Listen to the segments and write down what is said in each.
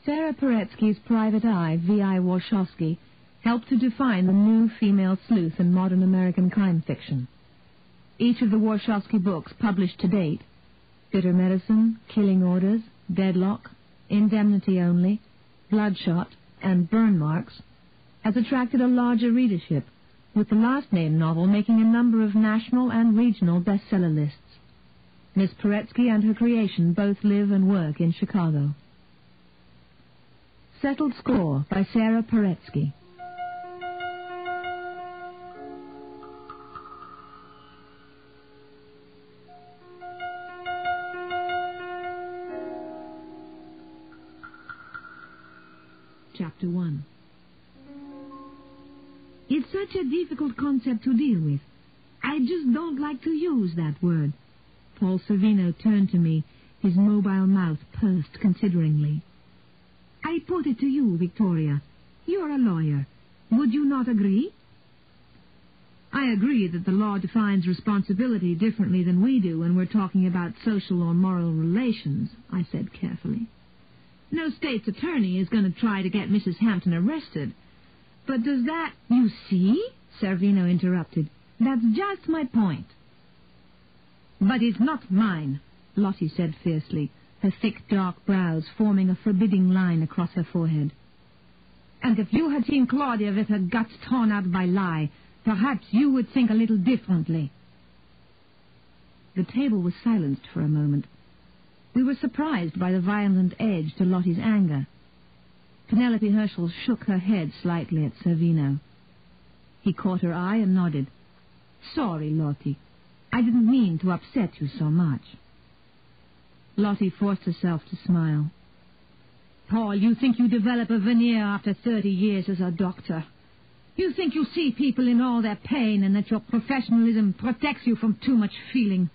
Sarah Paretsky's private eye, V.I. Warshawski, helped to define the new female sleuth in modern American crime fiction. Each of the Warshawski books published to date, Bitter Medicine, Killing Orders, Deadlock, Indemnity Only, Bloodshot, and Burn Marks, has attracted a larger readership, with the last-named novel making a number of national and regional bestseller lists. Miss Paretsky and her creation both live and work in Chicago. Settled Score by Sarah Paretsky. Chapter 1. It's such a difficult concept to deal with. I just don't like to use that word. Paul Servino turned to me, his mobile mouth pursed consideringly. I put it to you, Victoria. You're a lawyer. Would you not agree? I agree that the law defines responsibility differently than we do when we're talking about social or moral relations, I said carefully. No state's attorney is going to try to get Mrs. Hampton arrested. But does that... You see? Servino interrupted. That's just my point. But it's not mine, Lottie said fiercely, her thick, dark brows forming a forbidding line across her forehead. And if you had seen Claudia with her guts torn out by lie, perhaps you would think a little differently. The table was silenced for a moment. We were surprised by the violent edge to Lottie's anger. Penelope Herschel shook her head slightly at Servino. He caught her eye and nodded. Sorry, Lottie. I didn't mean to upset you so much. Lottie forced herself to smile. Paul, you think you develop a veneer after 30 years as a doctor. You think you see people in all their pain and that your professionalism protects you from too much feeling.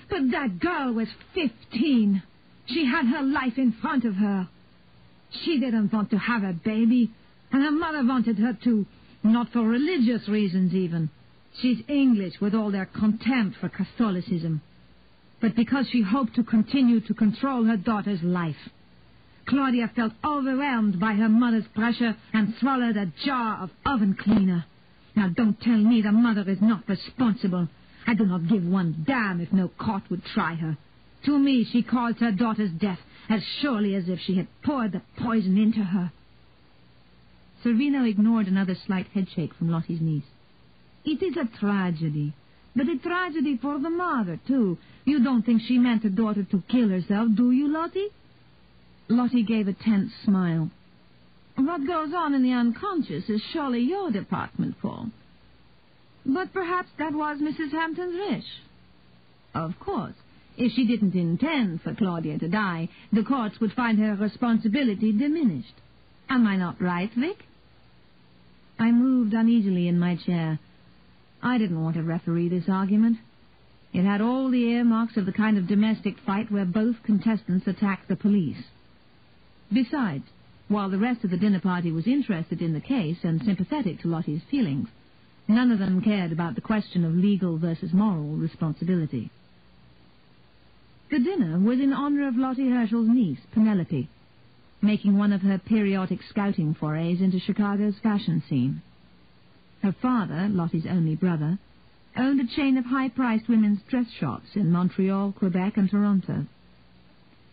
But that girl was 15. She had her life in front of her. She didn't want to have a baby, and her mother wanted her to, not for religious reasons even. She's English with all their contempt for Catholicism, but because she hoped to continue to control her daughter's life. Claudia felt overwhelmed by her mother's pressure and swallowed a jar of oven cleaner. Now don't tell me the mother is not responsible. I do not give one damn if no court would try her. To me, she caused her daughter's death as surely as if she had poured the poison into her. Servino ignored another slight headshake from Lottie's niece. It is a tragedy, but a tragedy for the mother, too. You don't think she meant her daughter to kill herself, do you, Lottie? Lottie gave a tense smile. What goes on in the unconscious is surely your department, Paul. But perhaps that was Mrs. Hampton's wish. Of course. If she didn't intend for Claudia to die, the courts would find her responsibility diminished. Am I not right, Vic? I moved uneasily in my chair. I didn't want to referee this argument. It had all the earmarks of the kind of domestic fight where both contestants attacked the police. Besides, while the rest of the dinner party was interested in the case and sympathetic to Lottie's feelings, none of them cared about the question of legal versus moral responsibility. The dinner was in honor of Lottie Herschel's niece, Penelope, making one of her periodic scouting forays into Chicago's fashion scene. Her father, Lottie's only brother, owned a chain of high-priced women's dress shops in Montreal, Quebec, and Toronto.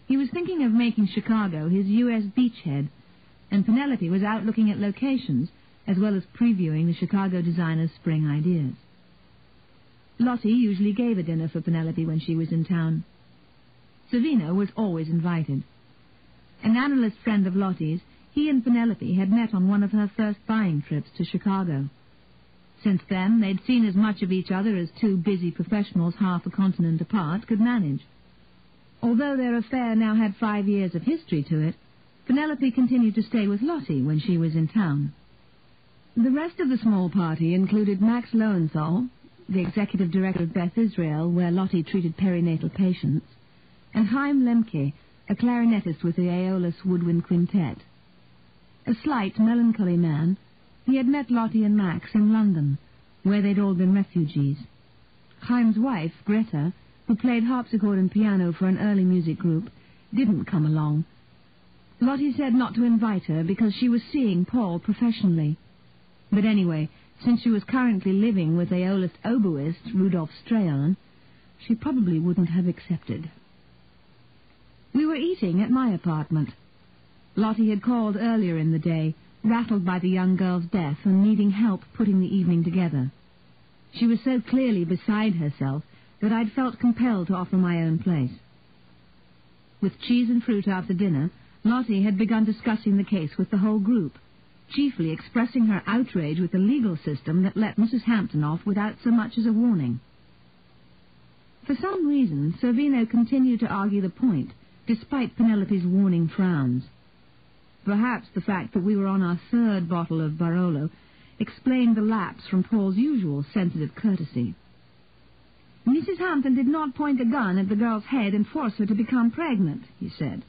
He was thinking of making Chicago his U.S. beachhead, and Penelope was out looking at locations, as well as previewing the Chicago designer's spring ideas. Lottie usually gave a dinner for Penelope when she was in town. Servino was always invited. An analyst friend of Lottie's, he and Penelope had met on one of her first buying trips to Chicago. Since then, they'd seen as much of each other as two busy professionals half a continent apart could manage. Although their affair now had 5 years of history to it, Penelope continued to stay with Lottie when she was in town. The rest of the small party included Max Lowenthal, the executive director of Beth Israel, where Lottie treated perinatal patients, and Chaim Lemke, a clarinetist with the Aeolus Woodwind Quintet. A slight, melancholy man, he had met Lottie and Max in London, where they'd all been refugees. Chaim's wife, Greta, who played harpsichord and piano for an early music group, didn't come along. Lottie said not to invite her because she was seeing Paul professionally. But anyway, since she was currently living with Aeolist oboist Rudolf Strahan, she probably wouldn't have accepted. We were eating at my apartment. Lottie had called earlier in the day, rattled by the young girl's death and needing help putting the evening together. She was so clearly beside herself that I'd felt compelled to offer my own place. With cheese and fruit after dinner, Lottie had begun discussing the case with the whole group, chiefly expressing her outrage with the legal system that let Mrs. Hampton off without so much as a warning. For some reason, Servino continued to argue the point, despite Penelope's warning frowns. Perhaps the fact that we were on our third bottle of Barolo explained the lapse from Paul's usual sensitive courtesy. Mrs. Hampton did not point a gun at the girl's head and force her to become pregnant, he said.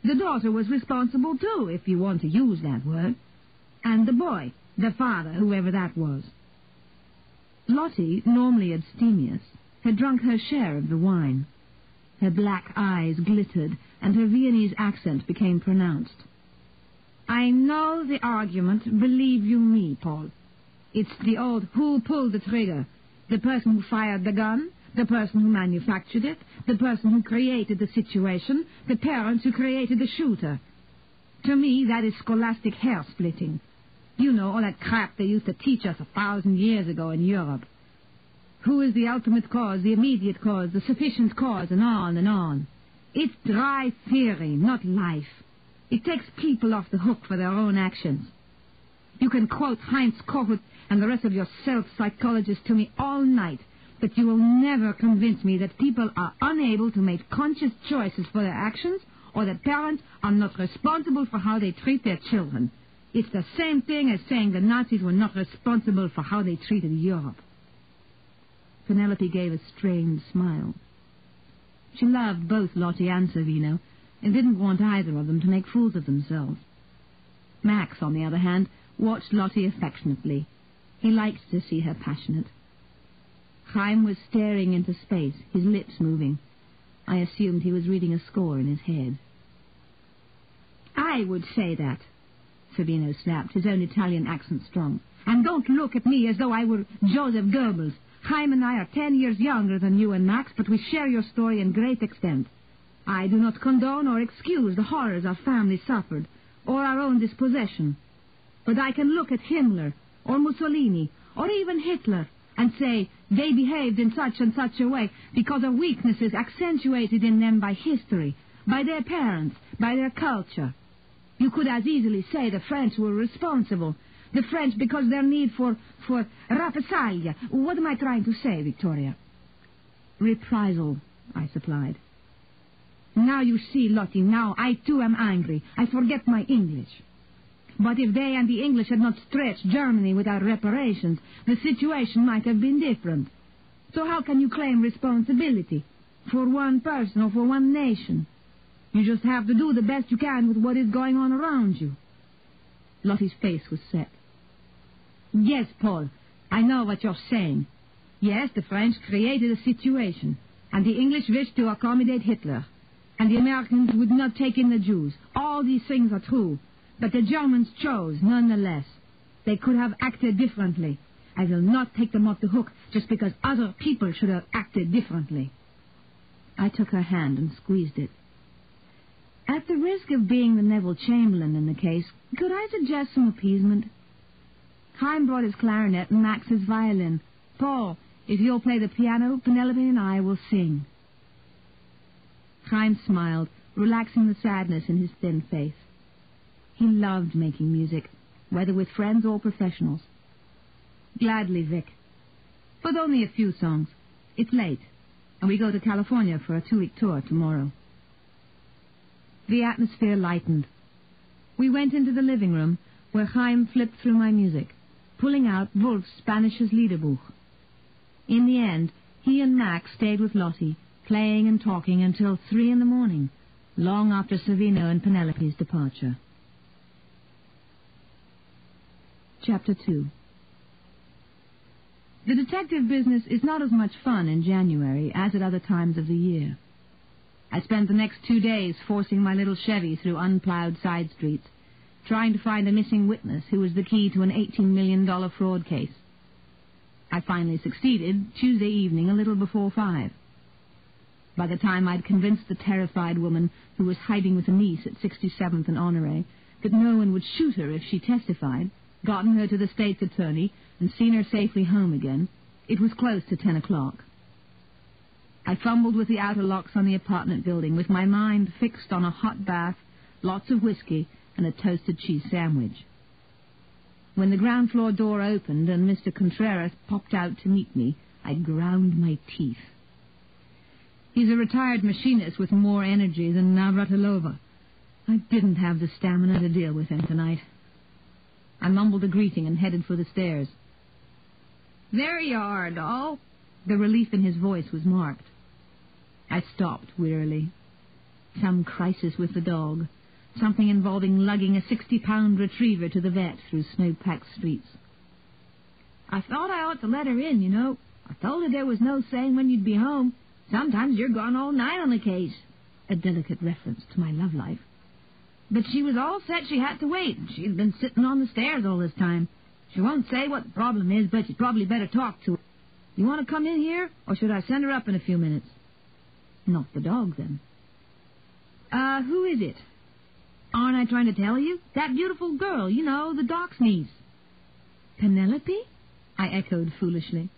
The daughter was responsible too, if you want to use that word. And the boy, the father, whoever that was. Lottie, normally abstemious, had drunk her share of the wine. Her black eyes glittered, and her Viennese accent became pronounced. I know the argument, believe you me, Paul. It's the old who pulled the trigger, the person who fired the gun, the person who manufactured it, the person who created the situation, the parents who created the shooter. To me, that is scholastic hair-splitting. You know, all that crap they used to teach us 1,000 years ago in Europe. Who is the ultimate cause, the immediate cause, the sufficient cause, and on and on. It's dry theory, not life. It takes people off the hook for their own actions. You can quote Heinz Kohut and the rest of your self-psychologists to me all night, but you will never convince me that people are unable to make conscious choices for their actions, or that parents are not responsible for how they treat their children. It's the same thing as saying the Nazis were not responsible for how they treated Europe. Penelope gave a strained smile. She loved both Lottie and Servino, and didn't want either of them to make fools of themselves. Max, on the other hand, watched Lottie affectionately. He liked to see her passionate. Chaim was staring into space, his lips moving. I assumed he was reading a score in his head. I would say that, Servino snapped, his own Italian accent strong. And don't look at me as though I were Joseph Goebbels. Chaim and I are 10 years younger than you and Max, but we share your story in great extent. I do not condone or excuse the horrors our family suffered, or our own dispossession. But I can look at Himmler, or Mussolini, or even Hitler, and say they behaved in such and such a way because of weaknesses accentuated in them by history, by their parents, by their culture. You could as easily say the French were responsible. The French because their need for rappresaglia. What am I trying to say, Victoria? Reprisal, I supplied. Now you see, Lottie, now I too am angry. I forget my English. But if they and the English had not stretched Germany without reparations, the situation might have been different. So how can you claim responsibility for one person or for one nation? You just have to do the best you can with what is going on around you. Lottie's face was set. Yes, Paul, I know what you're saying. Yes, the French created a situation, and the English wished to accommodate Hitler, and the Americans would not take in the Jews. All these things are true, but the Germans chose nonetheless. They could have acted differently. I will not take them off the hook just because other people should have acted differently. I took her hand and squeezed it. At the risk of being the Neville Chamberlain in the case, could I suggest some appeasement? Chaim brought his clarinet and Max his violin. Paul, if you'll play the piano, Penelope and I will sing. Chaim smiled, relaxing the sadness in his thin face. He loved making music, whether with friends or professionals. Gladly, Vic. But only a few songs. It's late, and we go to California for a 2-week tour tomorrow. The atmosphere lightened. We went into the living room, where Chaim flipped through my music, pulling out Wolf's Spanisches Liederbuch. In the end, he and Max stayed with Lottie, playing and talking until 3 a.m, long after Servino and Penelope's departure. Chapter 2. The detective business is not as much fun in January as at other times of the year. I spent the next 2 days forcing my little Chevy through unplowed side streets, trying to find a missing witness who was the key to an $18 million fraud case. I finally succeeded Tuesday evening a little before 5. By the time I'd convinced the terrified woman who was hiding with a niece at 67th and Honoré that no one would shoot her if she testified, gotten her to the state's attorney, and seen her safely home again, it was close to 10 o'clock. I fumbled with the outer locks on the apartment building, with my mind fixed on a hot bath, lots of whiskey, and a toasted cheese sandwich. When the ground floor door opened and Mr. Contreras popped out to meet me, I ground my teeth. He's a retired machinist with more energy than Navratilova. I didn't have the stamina to deal with him tonight. I mumbled a greeting and headed for the stairs. "There you are, doll." The relief in his voice was marked. I stopped wearily. Some crisis with the dog. Something involving lugging a 60-pound retriever to the vet through snow-packed streets. "I thought I ought to let her in, you know. I told her there was no saying when you'd be home. Sometimes you're gone all night on the case." A delicate reference to my love life. "But she was all set she had to wait. She'd been sitting on the stairs all this time. She won't say what the problem is, but you'd probably better talk to her. You want to come in here, or should I send her up in a few minutes?" "Not the dog, then." Who is it?" "Aren't I trying to tell you? That beautiful girl, you know, the doc's niece." "Penelope?" I echoed foolishly.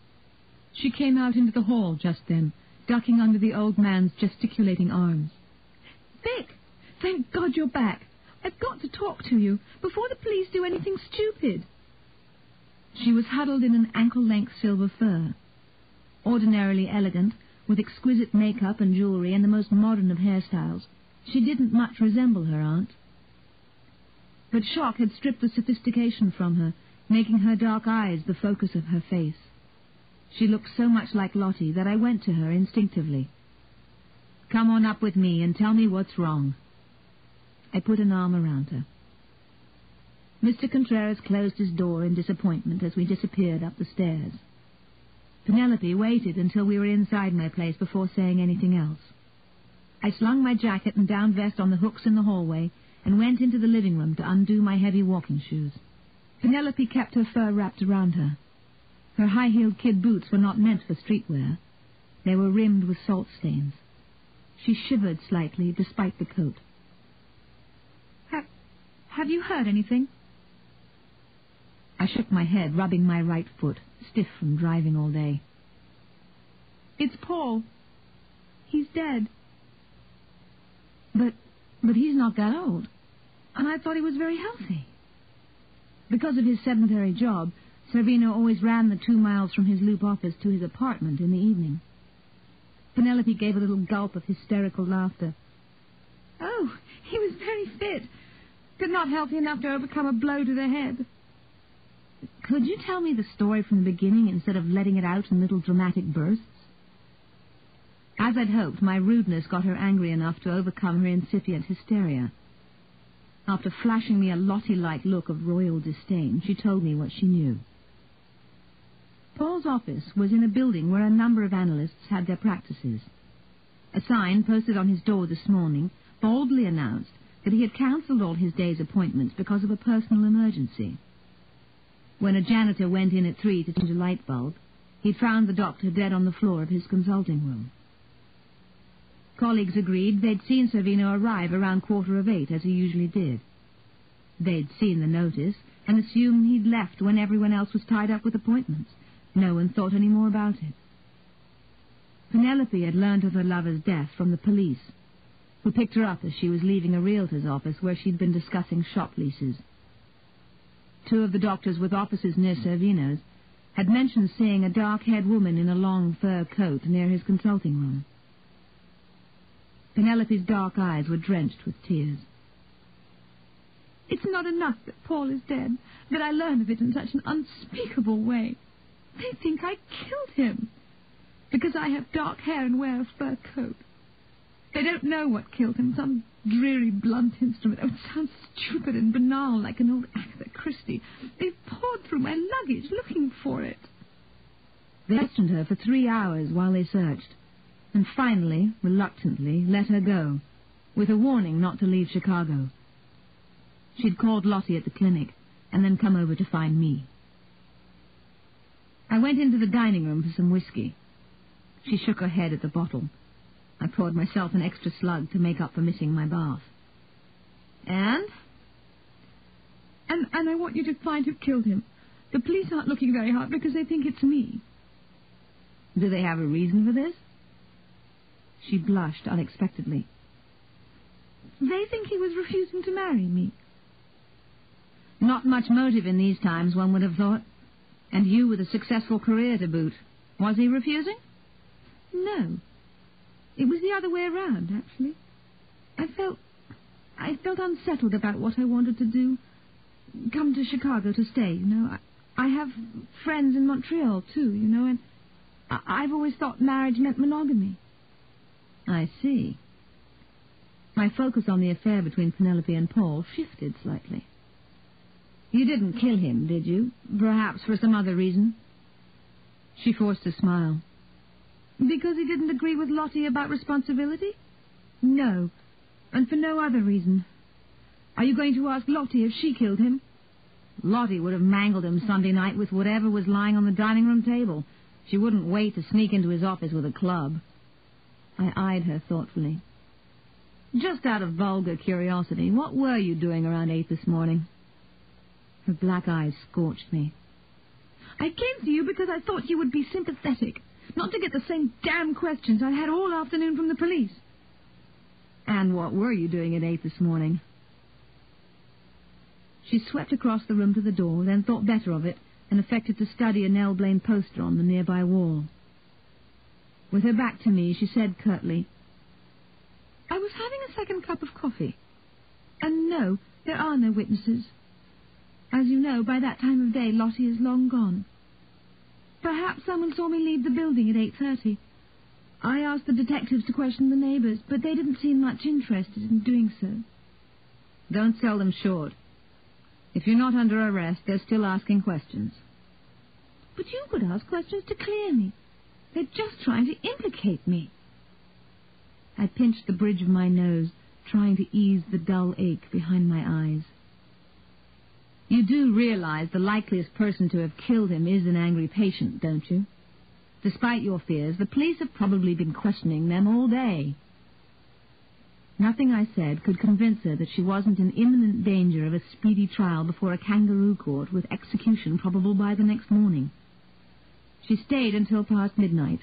She came out into the hall just then, ducking under the old man's gesticulating arms. "Vic, thank God you're back. I've got to talk to you before the police do anything stupid." She was huddled in an ankle-length silver fur. Ordinarily elegant, with exquisite makeup and jewelry and the most modern of hairstyles, she didn't much resemble her aunt. But shock had stripped the sophistication from her, making her dark eyes the focus of her face. She looked so much like Lottie that I went to her instinctively. "Come on up with me and tell me what's wrong." I put an arm around her. Mr. Contreras closed his door in disappointment as we disappeared up the stairs. Penelope waited until we were inside my place before saying anything else. I slung my jacket and down vest on the hooks in the hallway and went into the living room to undo my heavy walking shoes. Penelope kept her fur wrapped around her. Her high-heeled kid boots were not meant for streetwear. They were rimmed with salt stains. She shivered slightly despite the coat. Have you heard anything?" I shook my head, rubbing my right foot, stiff from driving all day. "It's Paul. He's dead." But he's not that old. And I thought he was very healthy." Because of his sedentary job, Servino always ran the 2 miles from his loop office to his apartment in the evening. Penelope gave a little gulp of hysterical laughter. "Oh, he was very fit, but not healthy enough to overcome a blow to the head." "Could you tell me the story from the beginning instead of letting it out in little dramatic bursts?" As I'd hoped, my rudeness got her angry enough to overcome her incipient hysteria. After flashing me a Lottie-like look of royal disdain, she told me what she knew. Paul's office was in a building where a number of analysts had their practices. A sign posted on his door this morning boldly announced that he had cancelled all his day's appointments because of a personal emergency. When a janitor went in at 3 to change a light bulb, he'd found the doctor dead on the floor of his consulting room. Colleagues agreed they'd seen Servino arrive around 7:45, as he usually did. They'd seen the notice and assumed he'd left when everyone else was tied up with appointments. No one thought any more about it. Penelope had learned of her lover's death from the police, who picked her up as she was leaving a realtor's office where she'd been discussing shop leases. 2 of the doctors with offices near Servino's had mentioned seeing a dark-haired woman in a long fur coat near his consulting room. Penelope's dark eyes were drenched with tears. "It's not enough that Paul is dead, that I learned of it in such an unspeakable way. They think I killed him because I have dark hair and wear a fur coat. They don't know what killed him, some dreary blunt instrument. Oh, it sounds stupid and banal, like an old Agatha Christie. They've poured through my luggage looking for it." They questioned her for 3 hours while they searched, and finally, reluctantly, let her go, with a warning not to leave Chicago. She'd called Lottie at the clinic, and then come over to find me. I went into the dining room for some whiskey. She shook her head at the bottle. I poured myself an extra slug to make up for missing my bath. And I want you to find who killed him. The police aren't looking very hard because they think it's me. Do they have a reason for this? She blushed unexpectedly. They think he was refusing to marry me. Not much motive in these times, one would have thought. And you with a successful career to boot. Was he refusing? No. It was the other way around, actually. I felt unsettled about what I wanted to do. Come to Chicago to stay, you know. I have friends in Montreal, too, you know, and I've always thought marriage meant monogamy. I see. My focus on the affair between Penelope and Paul shifted slightly. You didn't kill him, did you? Perhaps for some other reason? She forced a smile. Because he didn't agree with Lottie about responsibility? No, and for no other reason. Are you going to ask Lottie if she killed him? Lottie would have mangled him Sunday night with whatever was lying on the dining room table. She wouldn't wait to sneak into his office with a club. I eyed her thoughtfully. Just out of vulgar curiosity, what were you doing around 8 this morning? Her black eyes scorched me. I came to you because I thought you would be sympathetic, not to get the same damn questions I had all afternoon from the police. And what were you doing at 8 this morning? She swept across the room to the door, then thought better of it, and affected to study a Nell Blaine poster on the nearby wall. With her back to me, she said curtly, I was having a second cup of coffee. And no, there are no witnesses. As you know, by that time of day, Lottie is long gone. Perhaps someone saw me leave the building at 8:30. I asked the detectives to question the neighbors, but they didn't seem much interested in doing so. Don't sell them short. If you're not under arrest, they're still asking questions. But you could ask questions to clear me. They're just trying to implicate me. I pinched the bridge of my nose, trying to ease the dull ache behind my eyes. You do realize the likeliest person to have killed him is an angry patient, don't you? Despite your fears, the police have probably been questioning them all day. Nothing I said could convince her that she wasn't in imminent danger of a speedy trial before a kangaroo court with execution probable by the next morning. She stayed until past midnight,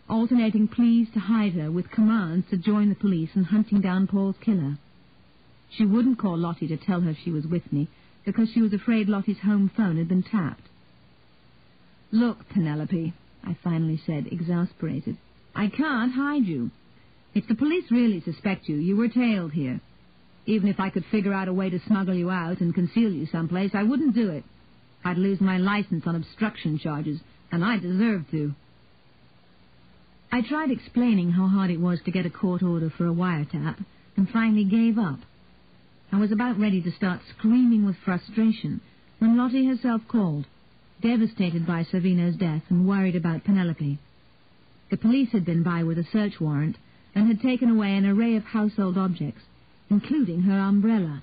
alternating pleas to hide her with commands to join the police in hunting down Paul's killer. She wouldn't call Lottie to tell her she was with me, because she was afraid Lottie's home phone had been tapped. Look, Penelope, I finally said, exasperated, I can't hide you. If the police really suspect you, you were tailed here. Even if I could figure out a way to smuggle you out and conceal you someplace, I wouldn't do it. I'd lose my license on obstruction charges, and I deserve to. I tried explaining how hard it was to get a court order for a wiretap, and finally gave up. I was about ready to start screaming with frustration when Lottie herself called, devastated by Savino's death and worried about Penelope. The police had been by with a search warrant and had taken away an array of household objects, including her umbrella.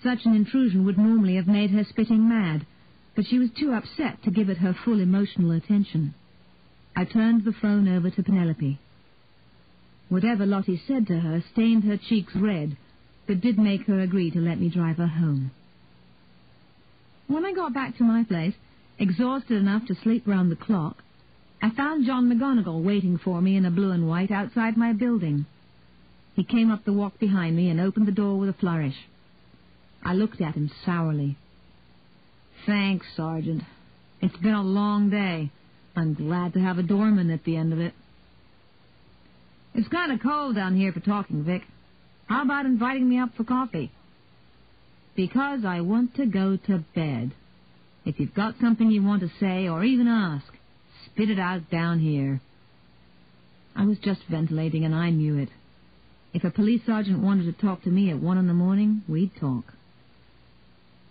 Such an intrusion would normally have made her spitting mad, but she was too upset to give it her full emotional attention. I turned the phone over to Penelope. Whatever Lottie said to her stained her cheeks red, but did make her agree to let me drive her home. When I got back to my place, exhausted enough to sleep round the clock, I found John McGonagall waiting for me in a blue and white outside my building. He came up the walk behind me and opened the door with a flourish. I looked at him sourly. Thanks, Sergeant. It's been a long day. I'm glad to have a doorman at the end of it. It's kind of cold down here for talking, Vic. How about inviting me up for coffee? Because I want to go to bed. If you've got something you want to say or even ask, spit it out down here. I was just ventilating and I knew it. If a police sergeant wanted to talk to me at 1 a.m, we'd talk.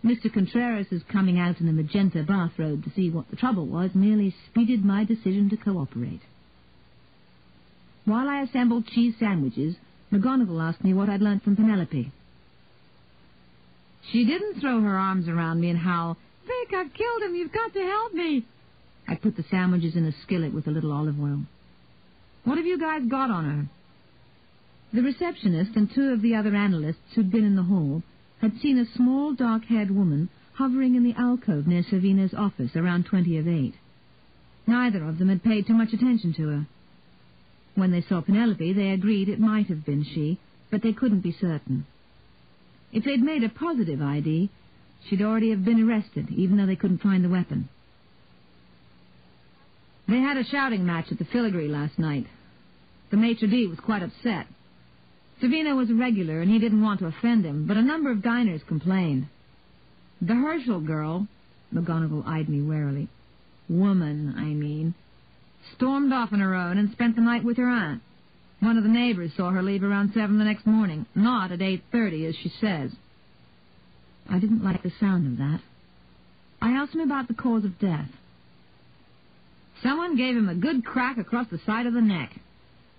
Mr. Contreras' coming out in a magenta bathrobe to see what the trouble was merely speeded my decision to cooperate. While I assembled cheese sandwiches, McGonagall asked me what I'd learnt from Penelope. She didn't throw her arms around me and howl, "Vic, I've killed him, you've got to help me." I put the sandwiches in a skillet with a little olive oil. "What have you guys got on her?" The receptionist and two of the other analysts who'd been in the hall had seen a small, dark-haired woman hovering in the alcove near Savina's office around 20 of 8. Neither of them had paid too much attention to her. When they saw Penelope, they agreed it might have been she, but they couldn't be certain. If they'd made a positive ID, she'd already have been arrested, even though they couldn't find the weapon. They had a shouting match at the filigree last night. The maitre d' was quite upset. Savina was a regular, and he didn't want to offend him, but a number of diners complained. The Herschel girl, McGonagall eyed me warily, woman, I mean, stormed off on her own and spent the night with her aunt. One of the neighbors saw her leave around 7 the next morning, not at 8:30, as she says. I didn't like the sound of that. I asked him about the cause of death. Someone gave him a good crack across the side of the neck,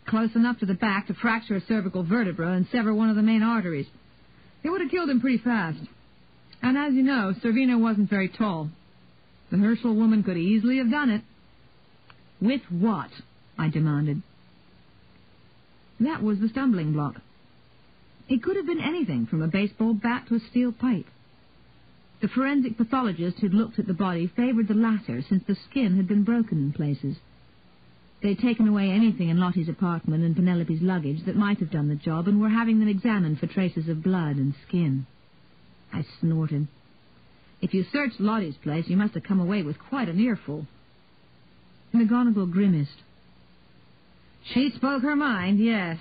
close enough to the back to fracture a cervical vertebra and sever one of the main arteries. It would have killed him pretty fast. And as you know, Servina wasn't very tall. The Herschel woman could easily have done it. With what? I demanded. That was the stumbling block. It could have been anything from a baseball bat to a steel pipe. The forensic pathologist who'd looked at the body favored the latter since the skin had been broken in places. They'd taken away anything in Lottie's apartment and Penelope's luggage that might have done the job and were having them examined for traces of blood and skin. I snorted. If you searched Lottie's place, you must have come away with quite an earful. McGonagall grimaced. She spoke her mind, yes.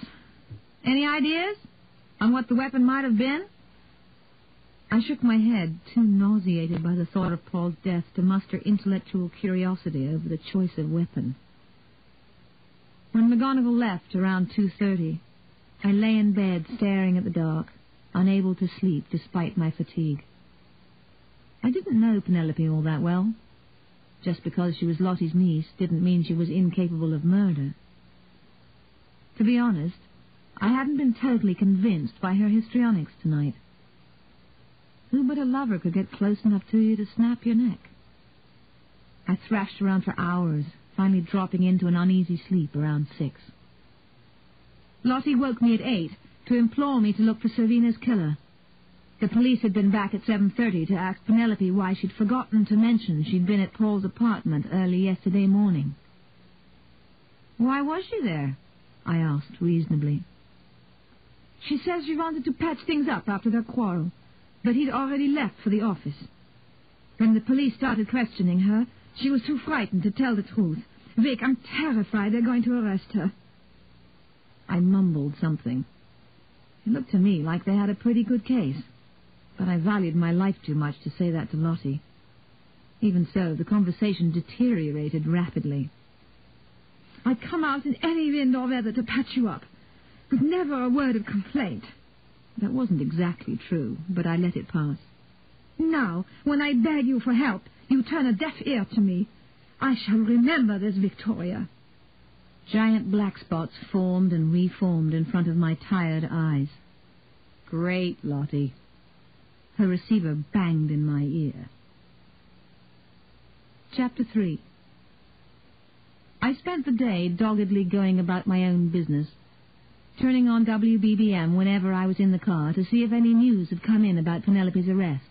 Any ideas on what the weapon might have been? I shook my head, too nauseated by the thought of Paul's death to muster intellectual curiosity over the choice of weapon. When McGonagall left around 2:30, I lay in bed staring at the dark, unable to sleep despite my fatigue. I didn't know Penelope all that well. Just because she was Lottie's niece didn't mean she was incapable of murder. To be honest, I hadn't been totally convinced by her histrionics tonight. Who but a lover could get close enough to you to snap your neck? I thrashed around for hours, finally dropping into an uneasy sleep around 6. Lottie woke me at 8 to implore me to look for Servina's killer. The police had been back at 7:30 to ask Penelope why she'd forgotten to mention she'd been at Paul's apartment early yesterday morning. Why was she there? I asked reasonably. She says she wanted to patch things up after their quarrel, but he'd already left for the office. When the police started questioning her, she was too frightened to tell the truth. Vic, I'm terrified they're going to arrest her. I mumbled something. It looked to me like they had a pretty good case, but I valued my life too much to say that to Lottie. Even so, the conversation deteriorated rapidly. I'd come out in any wind or weather to patch you up, with never a word of complaint. That wasn't exactly true, but I let it pass. Now, when I beg you for help, you turn a deaf ear to me. I shall remember this, Victoria. Giant black spots formed and reformed in front of my tired eyes. Great, Lottie. Her receiver banged in my ear. Chapter 3. I spent the day doggedly going about my own business, turning on WBBM whenever I was in the car to see if any news had come in about Penelope's arrest.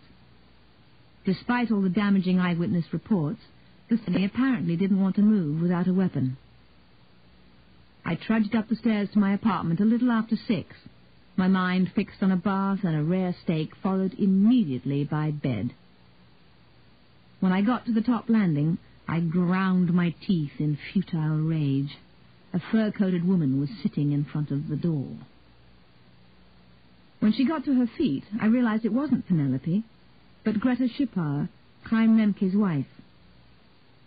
Despite all the damaging eyewitness reports, the city apparently didn't want to move without a weapon. I trudged up the stairs to my apartment a little after 6, my mind fixed on a bath and a rare steak, followed immediately by bed. When I got to the top landing, I ground my teeth in futile rage. A fur-coated woman was sitting in front of the door. When she got to her feet, I realized it wasn't Penelope, but Greta Schippauer, Chaim Lemke's wife.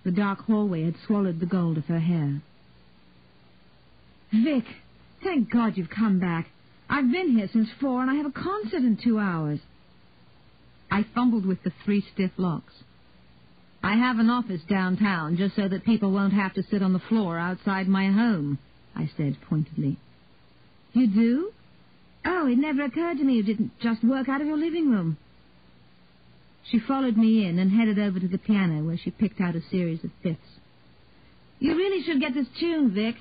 The dark hallway had swallowed the gold of her hair. Vic, thank God you've come back. I've been here since 4, and I have a concert in 2 hours. I fumbled with the 3 stiff locks. I have an office downtown just so that people won't have to sit on the floor outside my home, I said pointedly. You do? Oh, it never occurred to me you didn't just work out of your living room. She followed me in and headed over to the piano where she picked out a series of fifths. You really should get this tuned, Vic.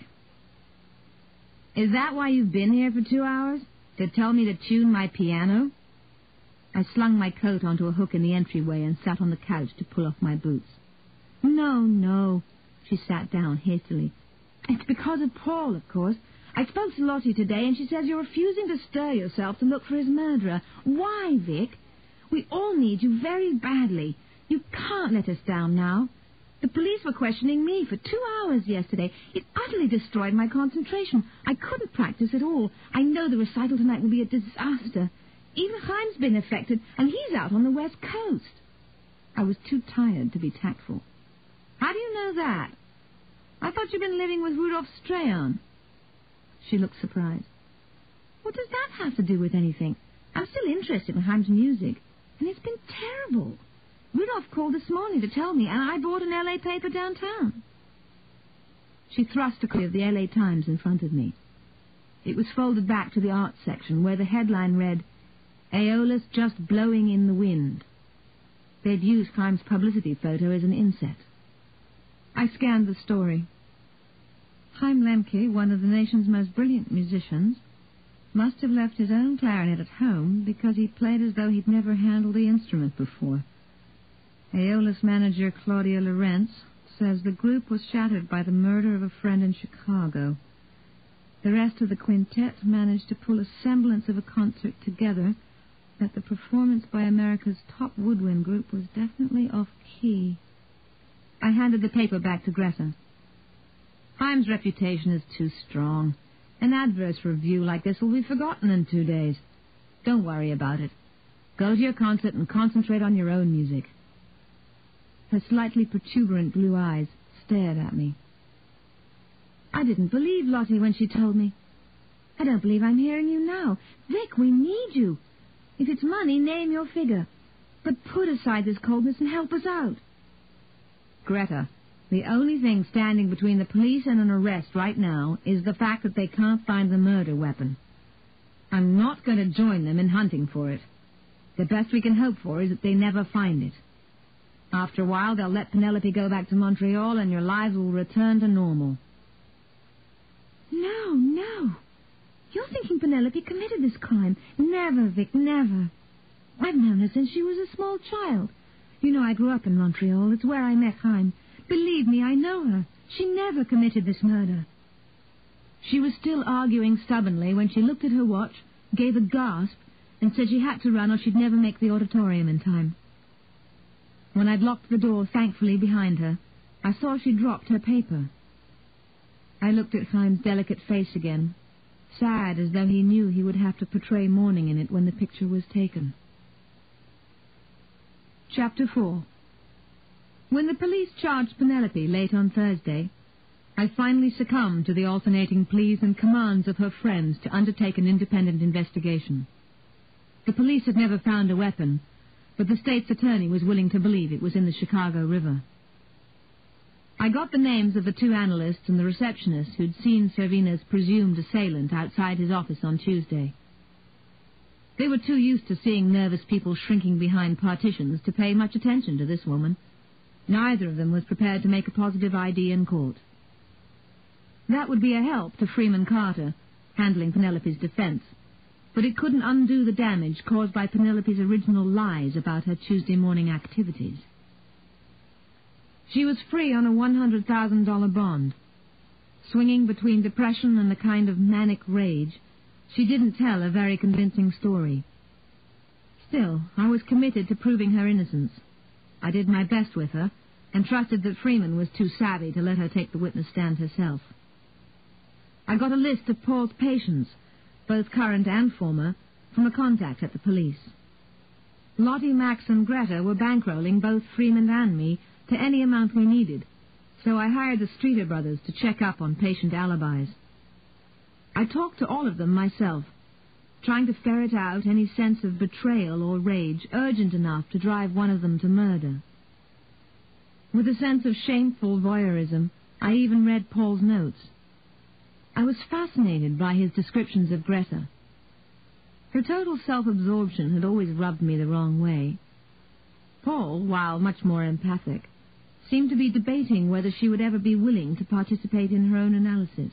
Is that why you've been here for 2 hours? To tell me to tune my piano? I slung my coat onto a hook in the entryway and sat on the couch to pull off my boots. No. She sat down hastily. It's because of Paul, of course. I spoke to Lottie today, and she says you're refusing to stir yourself to look for his murderer. Why, Vic? We all need you very badly. You can't let us down now. The police were questioning me for 2 hours yesterday. It utterly destroyed my concentration. I couldn't practice at all. I know the recital tonight will be a disaster. Even Chaim's been affected, and he's out on the West Coast. I was too tired to be tactful. How do you know that? I thought you'd been living with Rudolf Strahan. She looked surprised. What does that have to do with anything? I'm still interested in Chaim's music, and it's been terrible. Rudolf called this morning to tell me, and I bought an L.A. paper downtown. She thrust a copy of the L.A. Times in front of me. It was folded back to the arts section, where the headline read, Aeolus just blowing in the wind. They'd used Chaim's publicity photo as an inset. I scanned the story. Chaim Lemke, one of the nation's most brilliant musicians, must have left his own clarinet at home because he played as though he'd never handled the instrument before. Aeolus manager Claudia Lorenz says the group was shattered by the murder of a friend in Chicago. The rest of the quintet managed to pull a semblance of a concert together, that the performance by America's top woodwind group was definitely off-key. I handed the paper back to Greta. Chaim's reputation is too strong. An adverse review like this will be forgotten in 2 days. Don't worry about it. Go to your concert and concentrate on your own music. Her slightly protuberant blue eyes stared at me. I didn't believe Lottie when she told me. I don't believe I'm hearing you now. Vic, we need you. If it's money, name your figure. But put aside this coldness and help us out. Greta, the only thing standing between the police and an arrest right now is the fact that they can't find the murder weapon. I'm not going to join them in hunting for it. The best we can hope for is that they never find it. After a while, they'll let Penelope go back to Montreal and your lives will return to normal. No. You're thinking Penelope committed this crime. Never, Vic, never. I've known her since she was a small child. You know I grew up in Montreal. It's where I met Chaim. Believe me, I know her. She never committed this murder. She was still arguing stubbornly when she looked at her watch, gave a gasp, and said she had to run or she'd never make the auditorium in time. When I'd locked the door thankfully behind her, I saw she dropped her paper. I looked at Chaim's delicate face again, sad as though he knew he would have to portray mourning in it when the picture was taken. Chapter 4. When the police charged Penelope late on Thursday, I finally succumbed to the alternating pleas and commands of her friends to undertake an independent investigation. The police had never found a weapon, but the state's attorney was willing to believe it was in the Chicago River. I got the names of the 2 analysts and the receptionist who'd seen Servina's presumed assailant outside his office on Tuesday. They were too used to seeing nervous people shrinking behind partitions to pay much attention to this woman. Neither of them was prepared to make a positive ID in court. That would be a help to Freeman Carter, handling Penelope's defense, but it couldn't undo the damage caused by Penelope's original lies about her Tuesday morning activities. She was free on a $100,000 bond. Swinging between depression and a kind of manic rage, she didn't tell a very convincing story. Still, I was committed to proving her innocence. I did my best with her, and trusted that Freeman was too savvy to let her take the witness stand herself. I got a list of Paul's patients, both current and former, from a contact at the police. Lottie, Max, and Greta were bankrolling both Freeman and me to any amount we needed, so I hired the Streeter brothers to check up on patient alibis. I talked to all of them myself, trying to ferret out any sense of betrayal or rage urgent enough to drive one of them to murder. With a sense of shameful voyeurism, I even read Paul's notes. I was fascinated by his descriptions of Greta. Her total self-absorption had always rubbed me the wrong way. Paul, while much more empathic, seemed to be debating whether she would ever be willing to participate in her own analysis.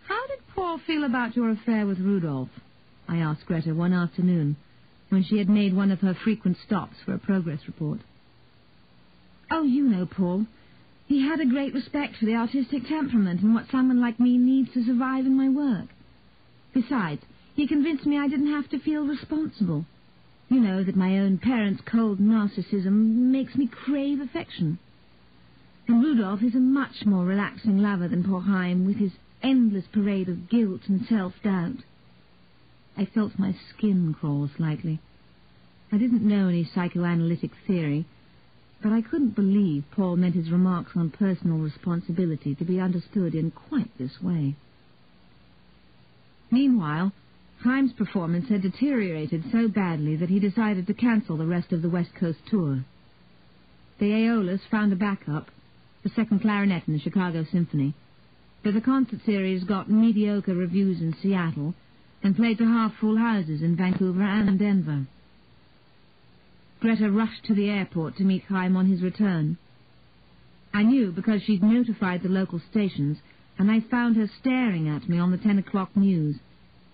"How did Paul feel about your affair with Rudolph?" I asked Greta one afternoon, when she had made one of her frequent stops for a progress report. "Oh, you know Paul. He had a great respect for the artistic temperament and what someone like me needs to survive in my work. Besides, he convinced me I didn't have to feel responsible. You know that my own parents' cold narcissism makes me crave affection. And Rudolph is a much more relaxing lover than poor Chaim, with his endless parade of guilt and self-doubt." I felt my skin crawl slightly. I didn't know any psychoanalytic theory, but I couldn't believe Paul meant his remarks on personal responsibility to be understood in quite this way. Meanwhile, Chaim's performance had deteriorated so badly that he decided to cancel the rest of the West Coast tour. The Aeolas found a backup, the second clarinet in the Chicago Symphony, but the concert series got mediocre reviews in Seattle and played to half-full houses in Vancouver and Denver. Greta rushed to the airport to meet Chaim on his return. I knew because she'd notified the local stations, and I found her staring at me on the 10 o'clock news,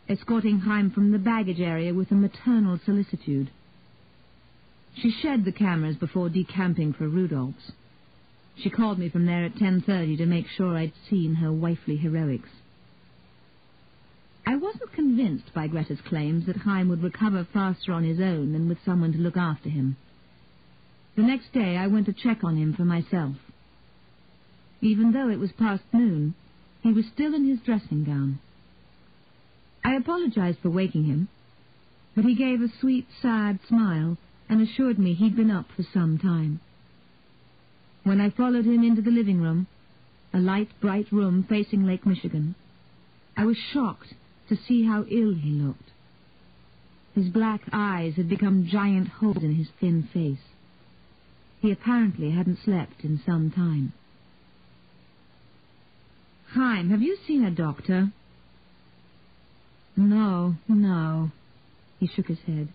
escorting Chaim from the baggage area with a maternal solicitude. She shed the cameras before decamping for Rudolph's. She called me from there at 10:30 to make sure I'd seen her wifely heroics. I wasn't convinced by Greta's claims that Chaim would recover faster on his own than with someone to look after him. The next day I went to check on him for myself. Even though it was past noon, he was still in his dressing gown. I apologized for waking him, but he gave a sweet, sad smile and assured me he'd been up for some time. When I followed him into the living room, a light, bright room facing Lake Michigan, I was shocked to see how ill he looked. His black eyes had become giant holes in his thin face. He apparently hadn't slept in some time. "Chaim, have you seen a doctor?" No. He shook his head.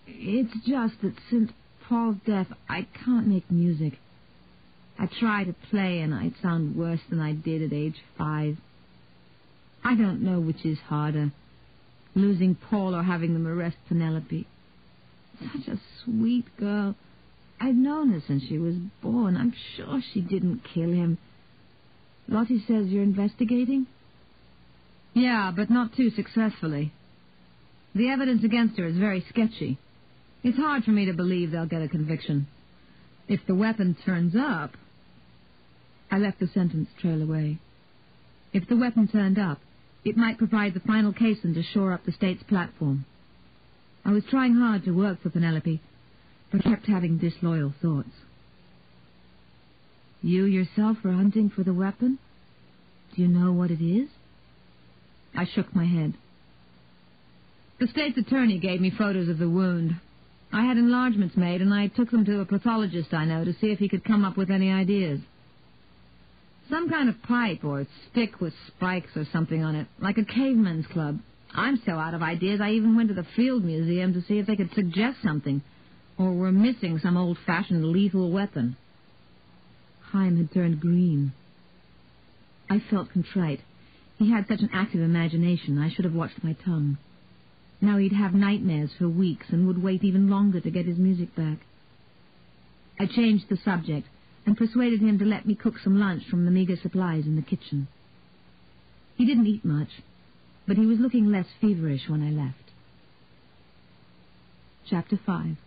"It's just that since Paul's death, I can't make music. I try to play and I sound worse than I did at age 5. I don't know which is harder, losing Paul or having them arrest Penelope. Such a sweet girl. I've known her since she was born. I'm sure she didn't kill him. Lottie says you're investigating?" "Yeah, but not too successfully. The evidence against her is very sketchy. It's hard for me to believe they'll get a conviction. If the weapon turns up..." I let the sentence trail away. If the weapon turned up, it might provide the final casing to shore up the state's platform. I was trying hard to work for Penelope, but kept having disloyal thoughts. "You yourself are hunting for the weapon? Do you know what it is?" I shook my head. "The state's attorney gave me photos of the wound. I had enlargements made, and I took them to a pathologist I know to see if he could come up with any ideas. Some kind of pipe or stick with spikes or something on it, like a caveman's club. I'm so out of ideas I even went to the Field Museum to see if they could suggest something, or were missing some old-fashioned lethal weapon." Chaim had turned green. I felt contrite. He had such an active imagination, I should have watched my tongue. Now he'd have nightmares for weeks and would wait even longer to get his music back. I changed the subject and persuaded him to let me cook some lunch from the meager supplies in the kitchen. He didn't eat much, but he was looking less feverish when I left. Chapter 5.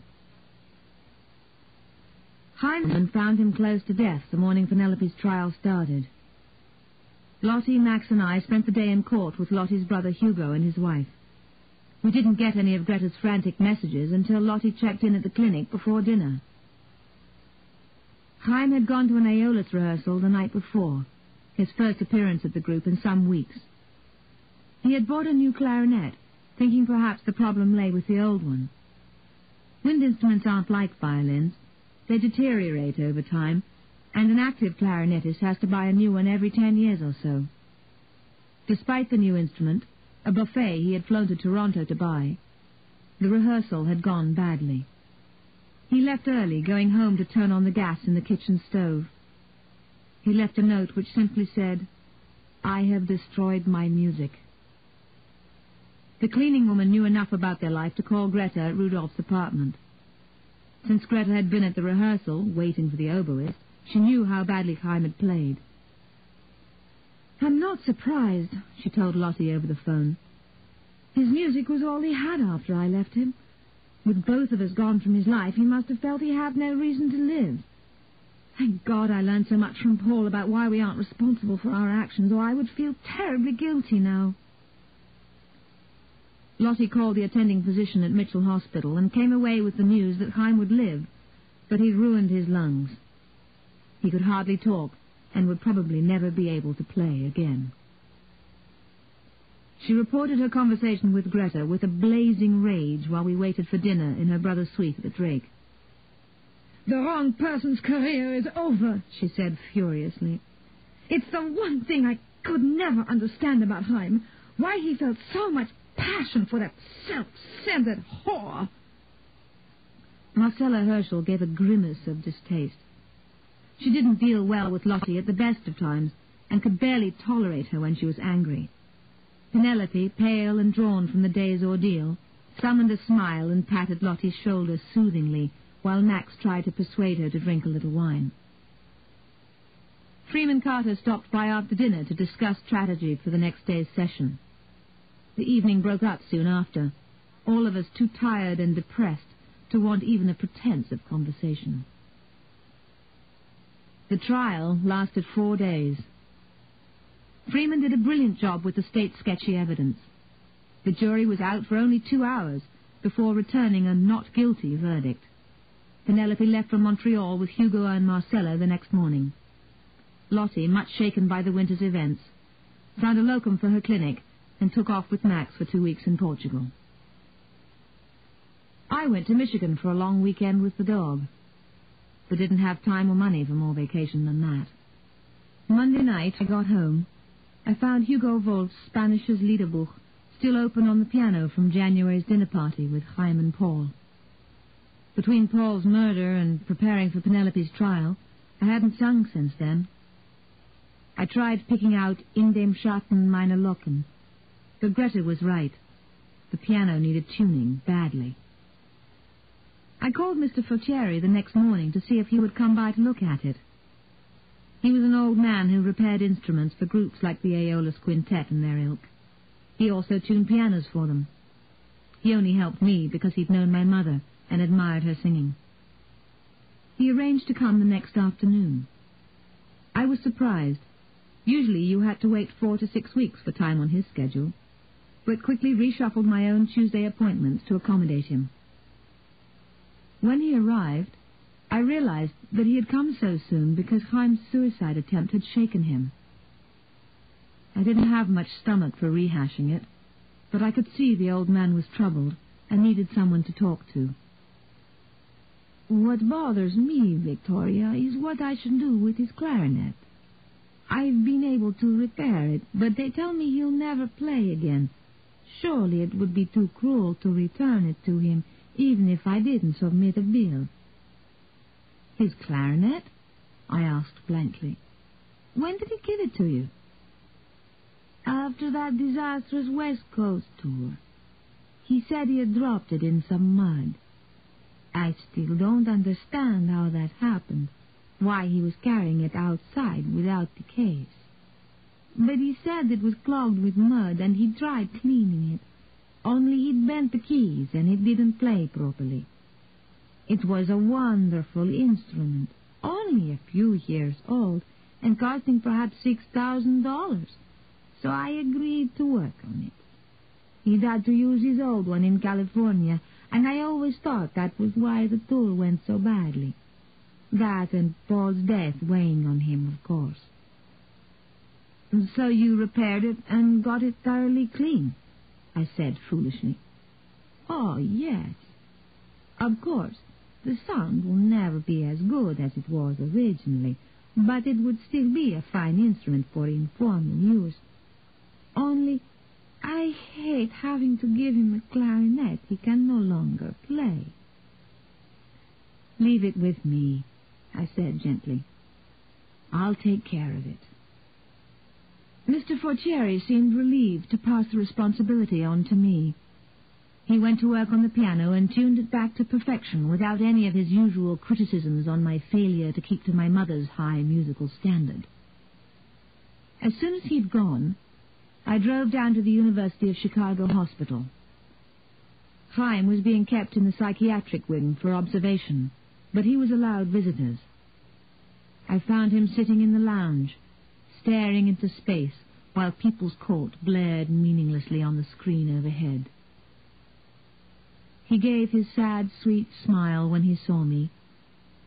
Heinemann found him close to death the morning Penelope's trial started. Lottie, Max, and I spent the day in court with Lottie's brother Hugo and his wife. We didn't get any of Greta's frantic messages until Lottie checked in at the clinic before dinner. Chaim had gone to an Aeolus rehearsal the night before, his first appearance at the group in some weeks. He had bought a new clarinet, thinking perhaps the problem lay with the old one. Wind instruments aren't like violins. They deteriorate over time, and an active clarinetist has to buy a new one every 10 years or so. Despite the new instrument, a buffet he had flown to Toronto to buy, the rehearsal had gone badly. He left early, going home to turn on the gas in the kitchen stove. He left a note which simply said, "I have destroyed my music." The cleaning woman knew enough about their life to call Greta at Rudolph's apartment. Since Greta had been at the rehearsal, waiting for the oboist, she knew how badly Chaim had played. "I'm not surprised," she told Lottie over the phone. "His music was all he had after I left him. With both of us gone from his life, he must have felt he had no reason to live. Thank God I learned so much from Paul about why we aren't responsible for our actions, or I would feel terribly guilty now." Lottie called the attending physician at Mitchell Hospital and came away with the news that Chaim would live, but he'd ruined his lungs. He could hardly talk and would probably never be able to play again. She reported her conversation with Greta with a blazing rage while we waited for dinner in her brother's suite at the Drake. "The wrong person's career is over," she said furiously. "It's the one thing I could never understand about Chaim, why he felt so much passion for that self-centered whore." Marcella Herschel gave a grimace of distaste. She didn't deal well with Lottie at the best of times and could barely tolerate her when she was angry. Penelope, pale and drawn from the day's ordeal, summoned a smile and patted Lottie's shoulder soothingly while Max tried to persuade her to drink a little wine. Freeman Carter stopped by after dinner to discuss strategy for the next day's session. The evening broke up soon after, all of us too tired and depressed to want even a pretense of conversation. The trial lasted 4 days. Freeman did a brilliant job with the state's sketchy evidence. The jury was out for only 2 hours before returning a not guilty verdict. Penelope left for Montreal with Hugo and Marcella the next morning. Lottie, much shaken by the winter's events, found a locum for her clinic and took off with Max for 2 weeks in Portugal. I went to Michigan for a long weekend with the dog, but didn't have time or money for more vacation than that. Monday night, I got home. I found Hugo Wolf's Spanish's Liederbuch still open on the piano from January's dinner party with Chaim and Paul. Between Paul's murder and preparing for Penelope's trial, I hadn't sung since then. I tried picking out In dem Schatten meiner Locken, but Greta was right. The piano needed tuning badly. I called Mr. Fortieri the next morning to see if he would come by to look at it. He was an old man who repaired instruments for groups like the Aeolus Quintet and their ilk. He also tuned pianos for them. He only helped me because he'd known my mother and admired her singing. He arranged to come the next afternoon. I was surprised. Usually you had to wait 4 to 6 weeks for time on his schedule, but quickly reshuffled my own Tuesday appointments to accommodate him. When he arrived, I realized that he had come so soon because Chaim's suicide attempt had shaken him. I didn't have much stomach for rehashing it, but I could see the old man was troubled and needed someone to talk to. "What bothers me, Victoria, is what I should do with his clarinet. I've been able to repair it, but they tell me he'll never play again. Surely it would be too cruel to return it to him, even if I didn't submit a bill." "His clarinet?" I asked blankly. "When did he give it to you?" "After that disastrous West Coast tour. He said he had dropped it in some mud. I still don't understand how that happened, why he was carrying it outside without the case. But he said it was clogged with mud and he tried cleaning it, only he'd bent the keys and it didn't play properly. It was a wonderful instrument, only a few years old and costing perhaps $6,000, so I agreed to work on it. He'd had to use his old one in California, and I always thought that was why the tour went so badly. That and Paul's death weighing on him, of course." "And so you repaired it and got it thoroughly clean?" I said foolishly. "Oh, yes. Of course, the sound will never be as good as it was originally, but it would still be a fine instrument for informal use. Only, I hate having to give him a clarinet he can no longer play. Leave it with me, I said gently. I'll take care of it. Mr. Fortieri seemed relieved to pass the responsibility on to me. He went to work on the piano and tuned it back to perfection without any of his usual criticisms on my failure to keep to my mother's high musical standard. As soon as he'd gone, I drove down to the University of Chicago Hospital. Chaim was being kept in the psychiatric wing for observation, but he was allowed visitors. I found him sitting in the lounge, staring into space while People's Court blared meaninglessly on the screen overhead. He gave his sad, sweet smile when he saw me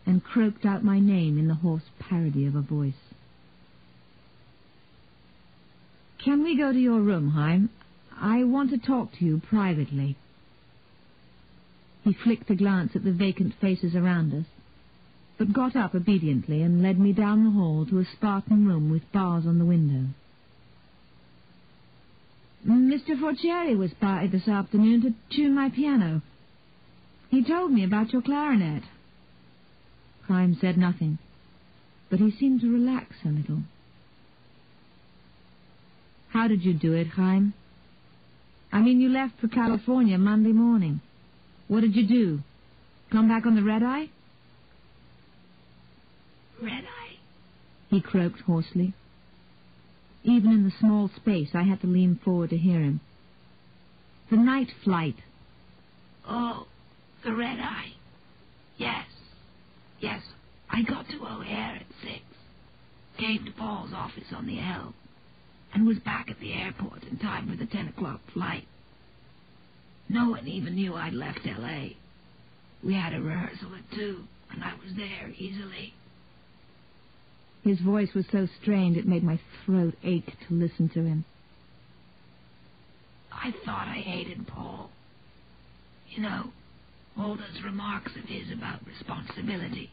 and croaked out my name in the hoarse parody of a voice. "Can we go to your room, Chaim? I want to talk to you privately." He flicked a glance at the vacant faces around us, but got up obediently and led me down the hall to a Spartan room with bars on the window. "Mr. Fortieri was by this afternoon to tune my piano. He told me about your clarinet." Chaim said nothing, but he seemed to relax a little. "How did you do it, Chaim? I mean, you left for California Monday morning. What did you do? Come back on the red-eye?" "Red-eye?" he croaked hoarsely. Even in the small space, I had to lean forward to hear him. "The night flight." "Oh, the red-eye. Yes. I got to O'Hare at 6. Came to Paul's office on the L. And was back at the airport in time for the 10 o'clock flight. No one even knew I'd left L.A. We had a rehearsal at 2, and I was there easily." His voice was so strained it made my throat ache to listen to him. "I thought I hated Paul. You know, all those remarks of his about responsibility.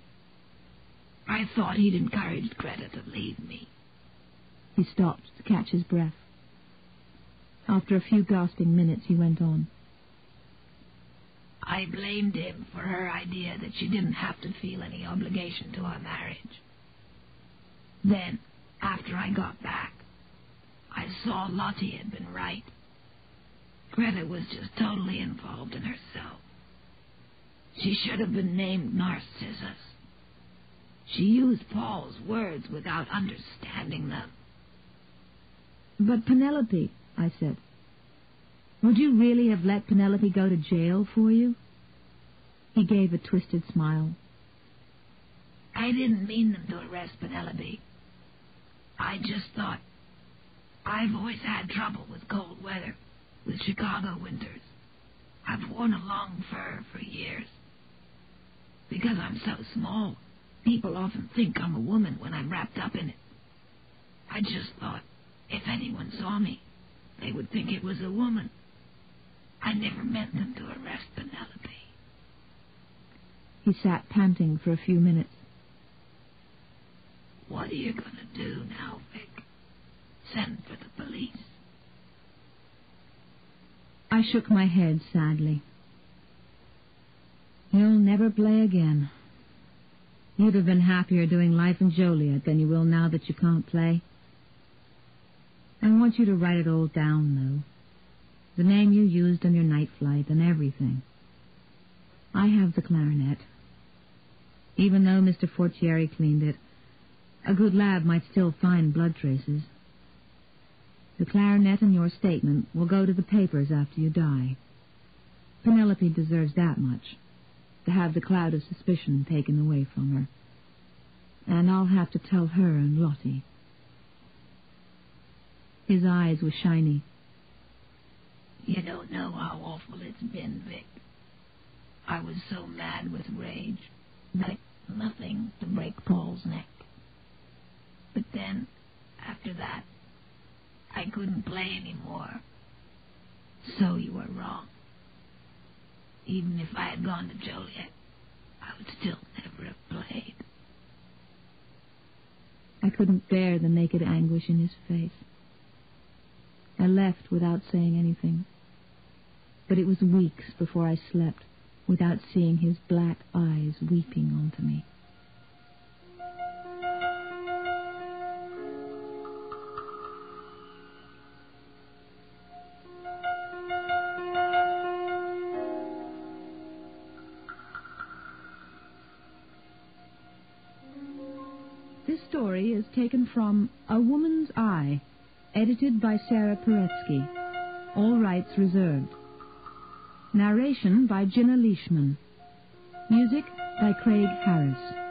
I thought he'd encouraged Greta to leave me." He stopped to catch his breath. After a few gasping minutes, he went on. "I blamed him for her idea that she didn't have to feel any obligation to our marriage. Then, after I got back, I saw Lottie had been right. Greta was just totally involved in herself. She should have been named Narcissus. She used Paul's words without understanding them." "But Penelope," I said. "Would you really have let Penelope go to jail for you?" He gave a twisted smile. "I didn't mean them to arrest Penelope. I just thought, I've always had trouble with cold weather, with Chicago winters. I've worn a long fur for years. Because I'm so small, people often think I'm a woman when I'm wrapped up in it. I just thought, if anyone saw me, they would think it was a woman. I never meant them to arrest Penelope." He sat panting for a few minutes. "What are you going to do now, Vic? Send for the police?" I shook my head sadly. "You'll never play again. You'd have been happier doing Life in Joliet than you will now that you can't play. I want you to write it all down, though. The name you used on your night flight and everything. I have the clarinet. Even though Mr. Fortieri cleaned it, a good lab might still find blood traces. The clarinet and your statement will go to the papers after you die. Penelope deserves that much, to have the cloud of suspicion taken away from her. And I'll have to tell her and Lottie." His eyes were shiny. "You don't know how awful it's been, Vic. I was so mad with rage that nothing to break Paul's neck. But then, after that, I couldn't play anymore. So you were wrong. Even if I had gone to Joliet, I would still never have played." couldn't bear the naked anguish in his face. I left without saying anything. But it was weeks before I slept without seeing his black eyes weeping onto me. This story is taken from A Woman's Eye, edited by Sarah Paretsky. All rights reserved. Narration by Jenna Leishman. Music by Craig Harris.